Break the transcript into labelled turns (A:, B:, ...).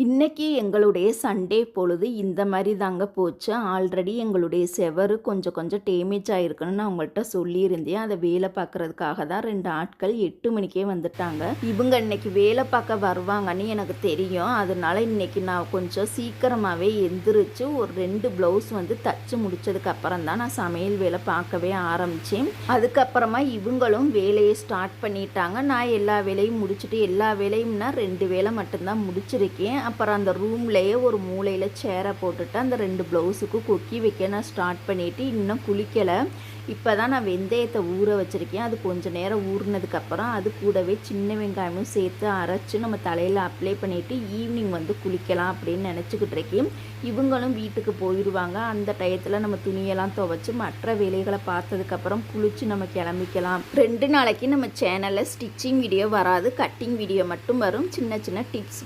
A: இன்னைக்கு எங்களுடைய சண்டே பொழுது இந்த மாதிரி தாங்க போச்சு. ஆல்ரெடி எங்களுடைய செவரு கொஞ்சம் கொஞ்சம் டேமேஜ் ஆகிருக்குன்னு நான் உங்கள்கிட்ட சொல்லியிருந்தேன். அதை வேலை பார்க்குறதுக்காக தான் 2 ஆட்கள் 8 மணிக்கே வந்துட்டாங்க. இவங்க இன்னைக்கு வேலை பார்க்க வருவாங்கன்னு எனக்கு தெரியும். அதனால இன்னைக்கு நான் கொஞ்சம் சீக்கிரமாகவே எந்திரிச்சு ஒரு 2 ப்ளவுஸ் வந்து தச்சு முடிச்சதுக்கப்புறம் தான் நான் சமையல் வேலை பார்க்கவே ஆரம்பித்தேன். அதுக்கப்புறமா இவங்களும் வேலையை ஸ்டார்ட் பண்ணிட்டாங்க. நான் எல்லா வேலையும் முடிச்சுட்டு எல்லா வேலையும்னா 2 வேலை மட்டும்தான் முடிச்சிருக்கேன். அப்புறம் அந்த ரூம்லேயே ஒரு மூலையில் சேரை போட்டுட்டு அந்த 2 ப்ளவுஸுக்கு கொக்கி வைக்க நான் ஸ்டார்ட் பண்ணிவிட்டு இன்னும் குளிக்கலை. இப்போ தான் நான் வெந்தயத்தை ஊற வச்சுருக்கேன். அது கொஞ்சம் நேரம் ஊறினதுக்கப்புறம் அது கூடவே சின்ன வெங்காயமும் சேர்த்து அரைச்சி நம்ம தலையில் அப்ளை பண்ணிவிட்டு ஈவினிங் வந்து குளிக்கலாம் அப்படின்னு நினச்சிக்கிட்டு இருக்கேன். இவங்களும் வீட்டுக்கு போயிடுவாங்க. அந்த டயத்தில் நம்ம துணியெல்லாம் துவைச்சி மற்ற வேலைகளை பார்த்ததுக்கப்புறம் குளித்து நம்ம கிளம்பிக்கலாம். 2 நாளைக்கு நம்ம சேனலில் ஸ்டிச்சிங் வீடியோ வராது, கட்டிங் வீடியோ மட்டும் வரும். சின்ன சின்ன டிப்ஸ்